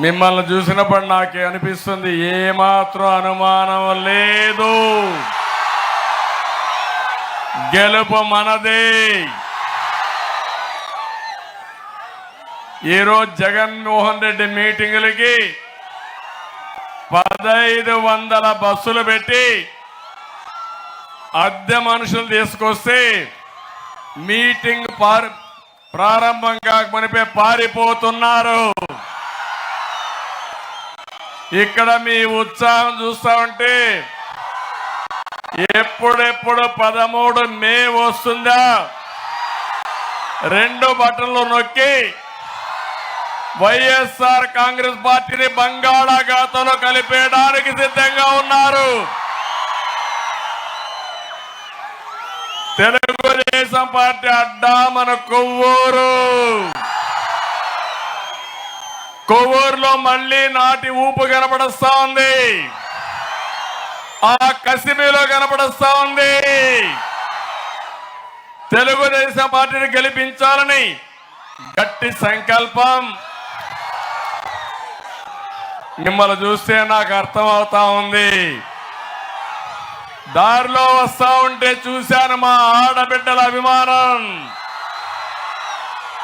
మిమ్మల్ని చూసినప్పుడు నాకు అనిపిస్తుంది ఏమాత్రం అనుమానం లేదు, గెలుపు మనదే. ఈరోజు జగన్మోహన్ రెడ్డి మీటింగులకి 1500 బస్సులు పెట్టి అద్దె మనుషులు తీసుకొస్తే మీటింగ్ ప్రారంభం కాకమునిపే పారిపోతున్నారు. ఇక్కడ మీ ఉత్సాహం చూస్తా ఉంటే ఎప్పుడెప్పుడు 13 మే వస్తుందా 2 బటన్లు నొక్కి వైఎస్ఆర్ కాంగ్రెస్ పార్టీని బంగాళాఖాతంలో కలిపేయడానికి సిద్ధంగా ఉన్నారు. తెలుగుదేశం పార్టీ అడ్డా మన కొవ్వూరులో మళ్ళీ నాటి ఊపు కనపడస్తా ఉంది, ఆ కసిమిలో కనపడస్తా ఉంది. తెలుగుదేశం పార్టీని గెలిపించాలని గట్టి సంకల్పం. మిమ్మల్ని చూస్తే నాకు అర్థం అవుతా ఉంది. దారిలో వస్తా ఉంటే చూశాను మా ఆడబిడ్డల అభిమానం,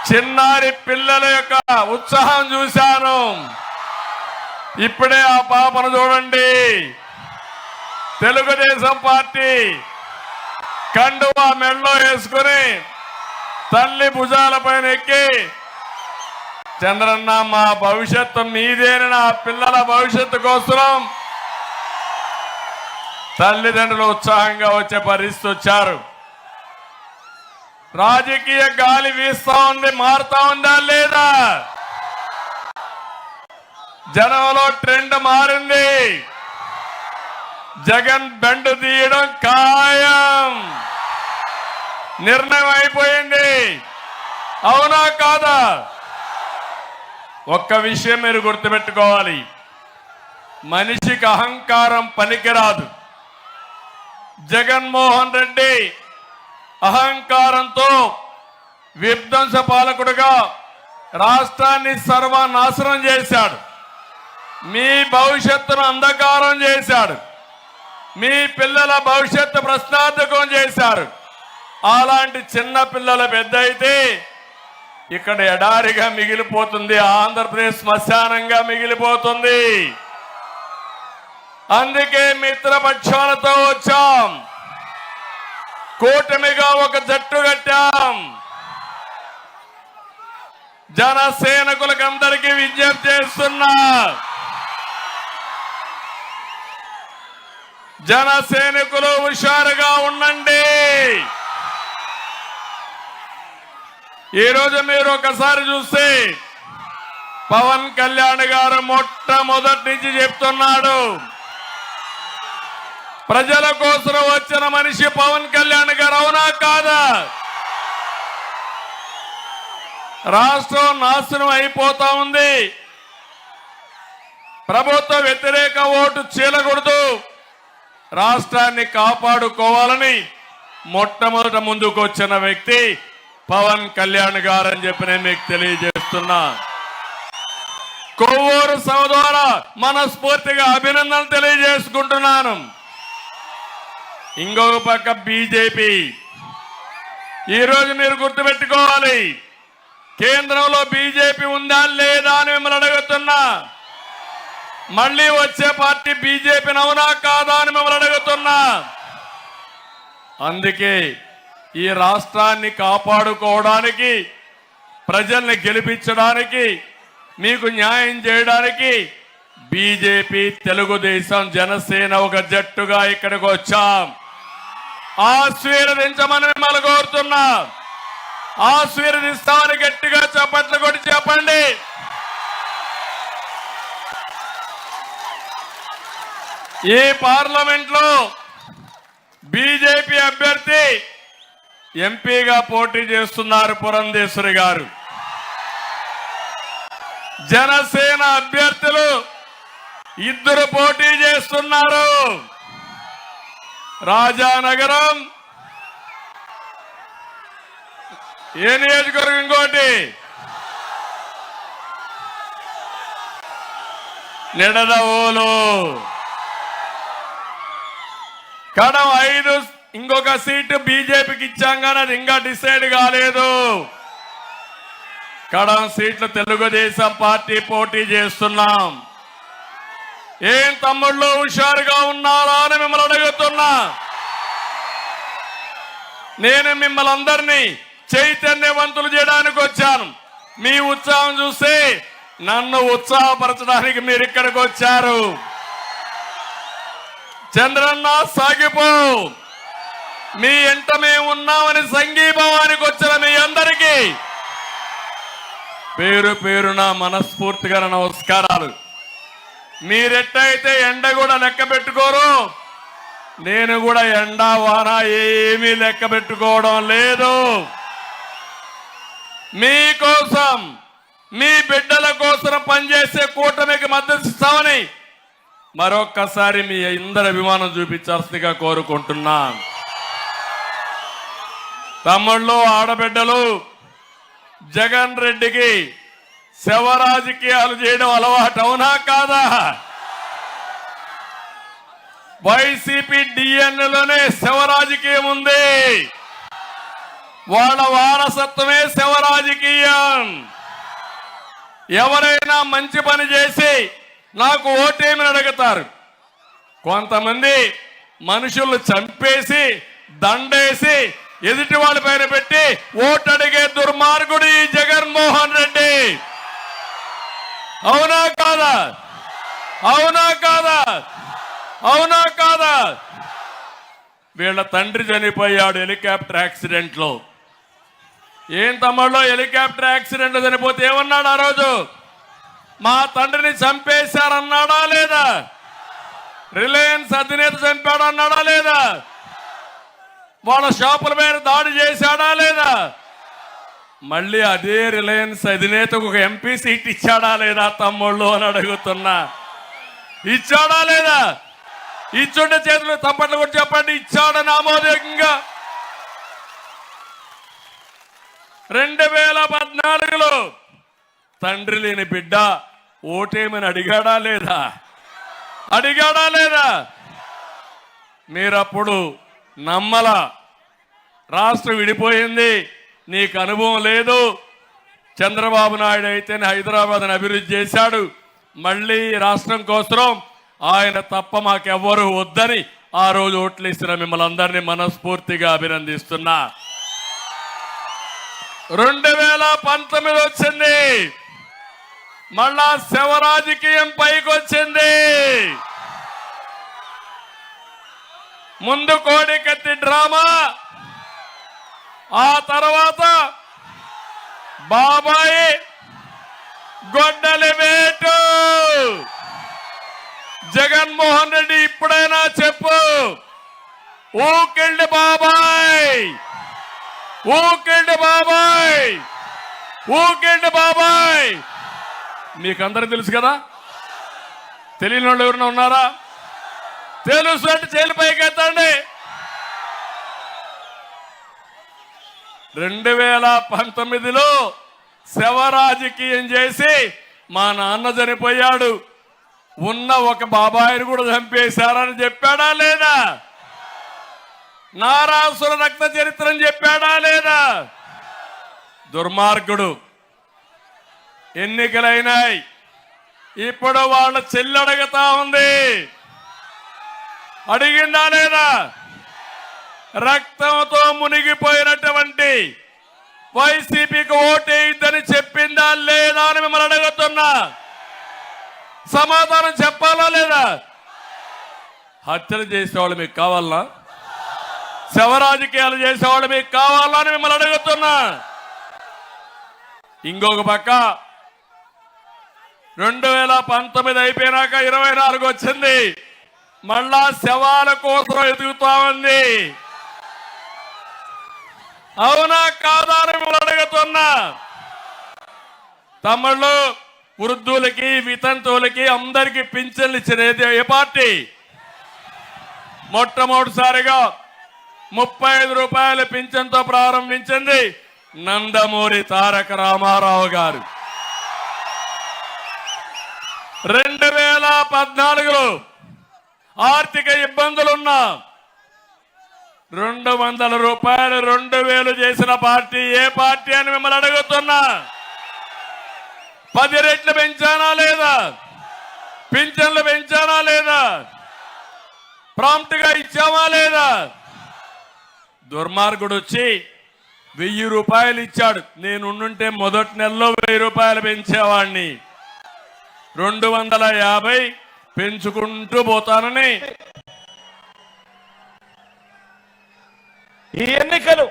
చిన్నారి పిల్లల యొక్క ఉత్సాహం చూశాను. ఇప్పుడే ఆ పాపను చూడండి, తెలుగుదేశం పార్టీ కండువా మెడలో వేసుకుని తల్లి భుజాలపైన ఎక్కి చంద్రన్న మా భవిష్యత్తు మీదేని, నా పిల్లల భవిష్యత్తు కోసం తల్లిదండ్రులు ఉత్సాహంగా వచ్చే పరిస్థితి వచ్చారు. రాజకీయ గాలి వీస్తా ఉంది, మారుతా ఉందా లేదా? జనంలో ట్రెండ్ మారింది. జగన్ బెండు తీయడం ఖాయం, నిర్ణయం అయిపోయింది. అవునా కాదా? ఒక్క విషయం మీరు గుర్తుపెట్టుకోవాలి, మనిషికి అహంకారం పనికిరాదు. జగన్మోహన్ రెడ్డి అహంకారంతో విధ్వంస పాలకుడుగా రాష్ట్రాన్ని సర్వనాశనం చేశాడు, మీ భవిష్యత్తును అంధకారం చేశాడు, మీ పిల్లల భవిష్యత్తు ప్రశ్నార్థకం చేశారు. అలాంటి చిన్న పిల్లల పెద్ద అయితే ఇక్కడ ఎడారిగా మిగిలిపోతుంది, ఆంధ్రప్రదేశ్ శ్మశానంగా మిగిలిపోతుంది. అందుకే మిత్రపక్షాలతో వచ్చాం, కూటమిగా ఒక జట్టు కట్టాం. జనసేనకులకు అందరికీ విజ్ఞప్తి చేస్తున్నా, జనసేనకులు హుషారుగా ఉండండి. ఈరోజు మీరు ఒకసారి చూస్తే పవన్ కళ్యాణ్ గారు మొట్టమొదటి నుంచి చెప్తున్నాడు, ప్రజల కోసం వచ్చిన మనిషి పవన్ కళ్యాణ్ గారు. అవునా కాదా? రాష్ట్రం నాశనం అయిపోతా ఉంది, ప్రభుత్వ వ్యతిరేక ఓటు చీలకూడదు, రాష్ట్రాన్ని కాపాడుకోవాలని మొట్టమొదట ముందుకు వచ్చిన వ్యక్తి పవన్ కళ్యాణ్ గారు అని చెప్పి నేను మీకు తెలియజేస్తున్నా. కొవ్వూరు సభ ద్వారా మనస్ఫూర్తిగా అభినందనలు తెలియజేసుకుంటున్నాను. ఇంకొక పక్క బీజేపీ, ఈరోజు మీరు గుర్తుపెట్టుకోవాలి, కేంద్రంలో బీజేపీ ఉందా లేదా అని మిమ్మల్ని అడుగుతున్నా. మళ్ళీ వచ్చే పార్టీ బీజేపీని అవునా కాదా అని మిమ్మల్ని అడుగుతున్నా. అందుకే ఈ రాష్ట్రాన్ని కాపాడుకోవడానికి, ప్రజల్ని గెలిపించడానికి, మీకు న్యాయం చేయడానికి బీజేపీ, తెలుగుదేశం, జనసేన ఒక జట్టుగా ఇక్కడికి వచ్చాం. ఆశీర్వదించమని మిమ్మల్ని కోరుతున్నా. ఆశీర్వదిస్తామని గట్టిగా చప్పట్లు కొట్టి చెప్పండి. ఈ పార్లమెంట్ లో బీజేపీ అభ్యర్థి ఎంపీగా పోటీ చేస్తున్నారు పురంధేశ్వరి గారు. జనసేన అభ్యర్థులు 2 పోటీ చేస్తున్నారు. రాజానగరం ఏ నియోజకవర్గం, ఇంకోటి నిడదవోలు కడం 5 ఇంకొక సీటు బీజేపీకి ఇచ్చాం కానీ అది ఇంకా డిసైడ్ కాలేదు. కడం సీట్లు తెలుగుదేశం పార్టీ పోటీ చేస్తున్నాం. ఏం తమ్ముళ్ళు హుషారుగా ఉన్నారా అని మిమ్మల్ని అడుగుతున్నా. నేను మిమ్మల్ని అందరినీ చైతన్యవంతులు చేయడానికి వచ్చాను. మీ ఉత్సాహం చూస్తే నన్ను ఉత్సాహపరచడానికి మీరు ఇక్కడికి వచ్చారు. చంద్రన్న సాగిపో, మీ ఎంట మేము ఉన్నామని సంఘీభావానికి వచ్చిన మీ అందరికీ పేరు పేరున మనస్ఫూర్తిగా నమస్కారాలు. మీరెట్టయితే ఎండ కూడా లెక్క పెట్టుకోరు, నేను కూడా ఎండ వాన ఏమీ లెక్క పెట్టుకోవడం లేదు. మీకోసం, మీ బిడ్డల కోసం పనిచేసే కూటమికి మద్దతు ఇస్తామని మరొక్కసారి మీ అందరి అభిమానం చూపించాల్సిందిగా కోరుకుంటున్నాం. తమ్ముళ్ళు, ఆడబిడ్డలు, జగన్ రెడ్డికి శవ రాజకీయాలు చేయడం అలవాటు, అవునా కాదా? వైసీపీ డిఎన్ఏలోనే శవ రాజకీయం ఉంది. వాళ్ళ వారసత్వమే శవ రాజకీయం. ఎవరైనా మంచి పని చేసి నాకు ఓటేమని అడుగుతారు. కొంతమంది మనుషులు చంపేసి దండేసి ఎదుటి వాళ్ళ పైన పెట్టి ఓటు అడిగే దుర్మార్గుడు ఈ జగన్మోహన్ రెడ్డి. అవునా కాదా? అవునా కాదా? అవునా కాదా? వీళ్ళ తండ్రి చనిపోయాడు హెలికాప్టర్ యాక్సిడెంట్ లో. ఏం తమ్ముళ్ళు, హెలికాప్టర్ యాక్సిడెంట్ చనిపోతే ఏమన్నాడు ఆ రోజు? మా తండ్రిని చంపేశారన్నాడా లేదా? రిలయన్స్ అధినేత చంపాడు అన్నాడా లేదా? వాళ్ళ షాపుల మీద దాడి చేశాడా లేదా? మళ్ళీ అదే రిలయన్స్ అధినేతకు ఒక ఎంపీ సీట్ ఇచ్చాడా లేదా తమ్ముళ్ళు అని అడుగుతున్నా. ఇచ్చాడా లేదా? ఇచ్చుంటే చేతులు తప్పట్లు కూడా చెప్పండి. ఇచ్చాడని ఆమోదయోగ్యంగా 2014లో తండ్రి లేని బిడ్డ ఓటేమని అడిగాడా లేదా? అడిగాడా లేదా? మీరప్పుడు నమ్మల. రాష్ట్రం విడిపోయింది, నీకు అనుభవం లేదు. చంద్రబాబు నాయుడు అయితే హైదరాబాద్ని అభివృద్ధి చేశాడు. మళ్ళీ రాష్ట్రం కోసం ఆయన తప్ప మాకెవ్వరూ వద్దని ఆ రోజు ఓట్లు ఇస్తున్న మిమ్మల్ని అందరినీ మనస్ఫూర్తిగా అభినందిస్తున్నా. 2019 వచ్చింది, మళ్ళా శవ రాజకీయం పైకి వచ్చింది. ముందు కోడికత్తి డ్రామా, ఆ తర్వాత బాబాయి గొడ్డలి వేటు. జగన్మోహన్ రెడ్డి ఇప్పుడైనా చెప్పు, ఊకిండి బాబాయ్, ఊకిండి బాబాయ్, ఊకిండి బాబాయ్. మీకందరూ తెలుసు కదా? తెలియని వాళ్ళు ఎవరైనా ఉన్నారా? తెలుసు అంటే చేలు పైకి ఎత్తండి. 2019లో శవ రాజకీయం చేసి మా నాన్న చనిపోయాడు, ఉన్న ఒక బాబాయిని కూడా చంపేశారని చెప్పాడా లేదా? నారాసుర రక్త చరిత్రని చెప్పాడా లేదా? దుర్మార్గుడు. ఎన్నికలైనాయి, ఇప్పుడు వాళ్ళ చెల్లి అడుగుతా ఉంది, అడిగిందా లేదా? రక్తంతో మునిగిపోయినటువంటి వైసీపీకి ఓటేయిద్దని చెప్పిందా లేదా అని మిమ్మల్ని అడుగుతున్నా. సమాధానం చెప్పాలా లేదా? హత్యలు చేసేవాళ్ళు మీకు కావాలనా? శవ రాజకీయాలు చేసేవాళ్ళు మీకు కావాలా అని మిమ్మల్ని అడుగుతున్నా. ఇంకొక పక్క 2019 అయిపోయినాక 24 వచ్చింది, మళ్ళా శవాల కోసం ఎదుగుతా ఉంది. అవునా కాదా అని మిమ్మల్ని అడుగుతున్నా. తమ్ముళ్ళు, వృద్ధులకి, వితంతువులకి అందరికీ పింఛన్లు ఇచ్చినది ఏ పార్టీ? మొట్టమొదటిసారిగా 35 రూపాయల పింఛన్తో ప్రారంభించింది నందమూరి తారక రామారావు గారు. 2014లో ఆర్థిక ఇబ్బందులున్నా 200 రూపాయలు 2000 చేసిన పార్టీ ఏ పార్టీ అని మిమ్మల్ని అడుగుతున్నా. 10 రెట్లు పెంచానా లేదా? పింఛన్లు పెంచానా లేదా? ప్రాంప్ట్ గా ఇచ్చామా లేదా? దుర్మార్గుడు వచ్చి 1000 రూపాయలు ఇచ్చాడు. నేనుంటే మొదటి నెలలో 1000 రూపాయలు పెంచేవాడిని. 250 పెంచుకుంటూ పోతానని ఈ ఎన్నికలు